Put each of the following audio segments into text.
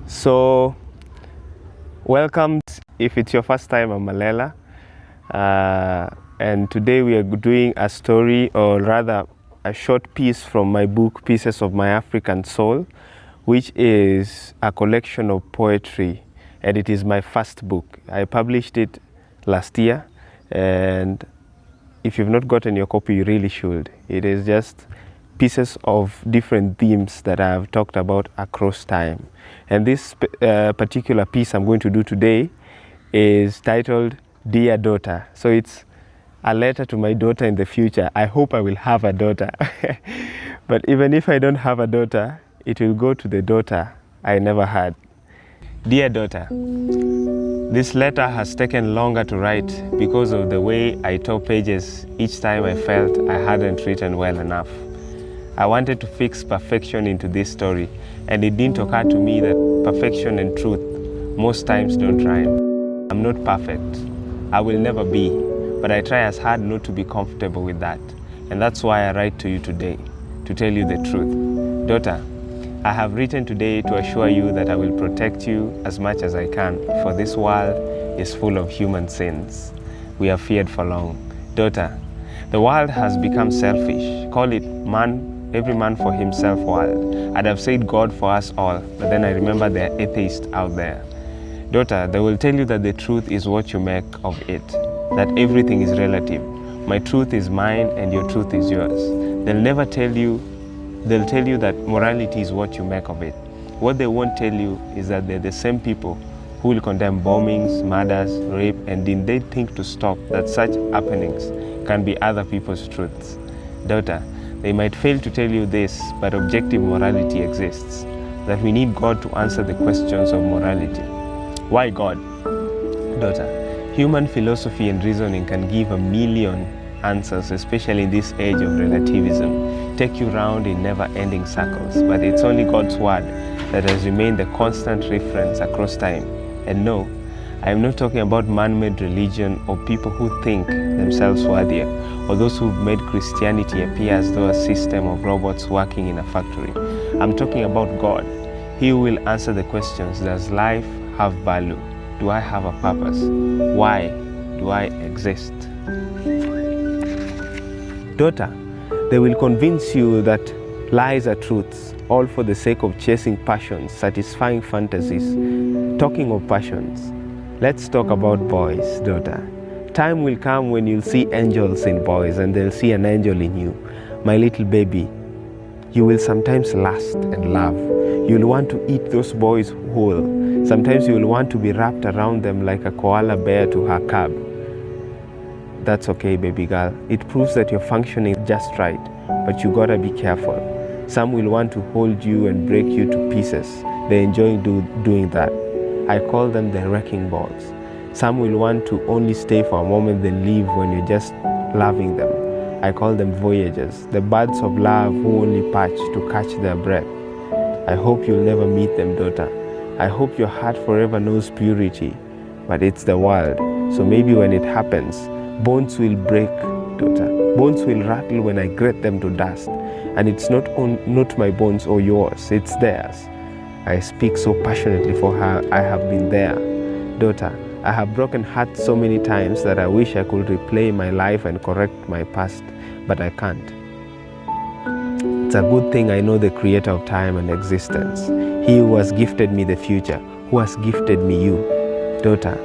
So, welcome. If it's your first time, I'm Malela. And today we are doing a story, or rather a short piece from my book, Pieces of My African Soul, which is a collection of poetry. And it is my first book. I published it last year. And if you've not gotten your copy, you really should. It is just pieces of different themes that I have talked about across time. And this particular piece I'm going to do today is titled Dear Daughter. So it's a letter to my daughter in the future. I hope I will have a daughter. But even if I don't have a daughter, it will go to the daughter I never had. Dear daughter, this letter has taken longer to write because of the way I tore pages each time I felt I hadn't written well enough. I wanted to fix perfection into this story, and it didn't occur to me that perfection and truth most times don't rhyme. I'm not perfect. I will never be, but I try as hard not to be comfortable with that. And that's why I write to you today, to tell you the truth. Daughter, I have written today to assure you that I will protect you as much as I can, for this world is full of human sins we have feared for long. Daughter, the world has become selfish. Call it every man for himself world. I'd have said God for us all, but then I remember there are atheists out there. Daughter, they will tell you that the truth is what you make of it, that everything is relative. My truth is mine and your truth is yours. They'll tell you that morality is what you make of it. What they won't tell you is that they're the same people who will condemn bombings, murders, rape, and did they think to stop that such happenings can be other people's truths. Daughter, they might fail to tell you this, but objective morality exists, that we need God to answer the questions of morality. Why God? Daughter, human philosophy and reasoning can give a million answers, especially in this age of relativism, take you round in never-ending circles, but it's only God's word that has remained the constant reference across time. And no, I am not talking about man-made religion or people who think themselves worthier, or those who've made Christianity appear as though a system of robots working in a factory. I'm talking about God. He who will answer the questions: does life have value? Do I have a purpose? Why do I exist? Daughter, they will convince you that lies are truths, all for the sake of chasing passions, satisfying fantasies. Talking of passions, let's talk about boys, daughter. Time will come when you'll see angels in boys and they'll see an angel in you. My little baby, you will sometimes lust and love. You'll want to eat those boys whole. Sometimes you'll want to be wrapped around them like a koala bear to her cub. That's okay, baby girl. It proves that you're functioning just right, but you gotta be careful. Some will want to hold you and break you to pieces. They enjoy doing that. I call them the wrecking balls. Some will want to only stay for a moment then leave when you're just loving them. I call them voyagers, the birds of love who only perch to catch their breath. I hope you'll never meet them, daughter. I hope your heart forever knows purity, but it's the world, so maybe when it happens, bones will break, daughter. Bones will rattle when I grate them to dust, and it's not my bones or yours, it's theirs. I speak so passionately for her. I have been there. Daughter, I have broken hearts so many times that I wish I could replay my life and correct my past, but I can't. It's a good thing I know the creator of time and existence, he who has gifted me the future, who has gifted me you. Daughter,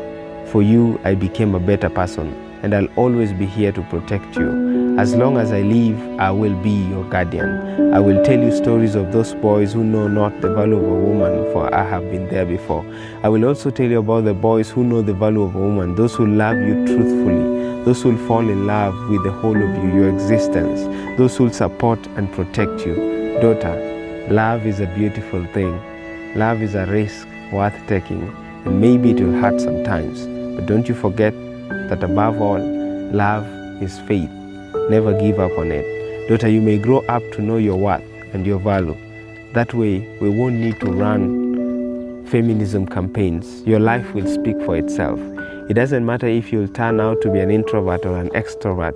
for you I became a better person, and I'll always be here to protect you. As long as I live, I will be your guardian. I will tell you stories of those boys who know not the value of a woman, for I have been there before. I will also tell you about the boys who know the value of a woman, those who love you truthfully, those who will fall in love with the whole of you, your existence, those who will support and protect you. Daughter, love is a beautiful thing. Love is a risk worth taking, and maybe it will hurt sometimes, but don't you forget that above all, love is faith. Never give up on it. Daughter, you may grow up to know your worth and your value. That way, we won't need to run feminism campaigns. Your life will speak for itself. It doesn't matter if you'll turn out to be an introvert or an extrovert.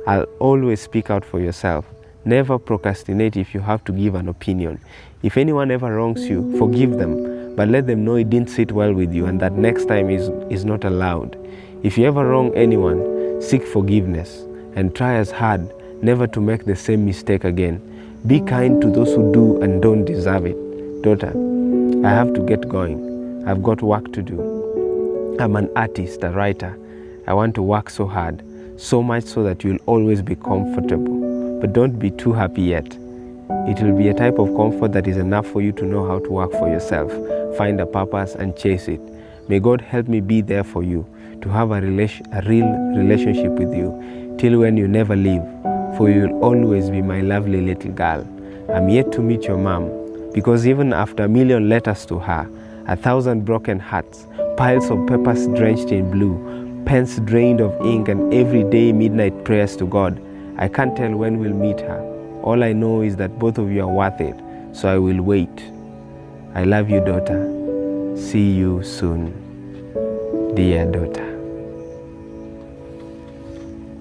I'll always speak out for yourself. Never procrastinate if you have to give an opinion. If anyone ever wrongs you, forgive them, but let them know it didn't sit well with you and that next time is not allowed. If you ever wrong anyone, seek forgiveness and try as hard never to make the same mistake again. Be kind to those who do and don't deserve it. Daughter, I have to get going. I've got work to do. I'm an artist, a writer. I want to work so hard, so much so that you'll always be comfortable. But don't be too happy yet. It will be a type of comfort that is enough for you to know how to work for yourself, find a purpose and chase it. May God help me be there for you, to have a real relationship with you, till when you never leave, for you will always be my lovely little girl. I'm yet to meet your mom, because even after a million letters to her, 1,000 broken hearts, piles of papers drenched in blue, pens drained of ink, and everyday midnight prayers to God, I can't tell when we'll meet her. All I know is that both of you are worth it, so I will wait. I love you, daughter. See you soon, dear daughter.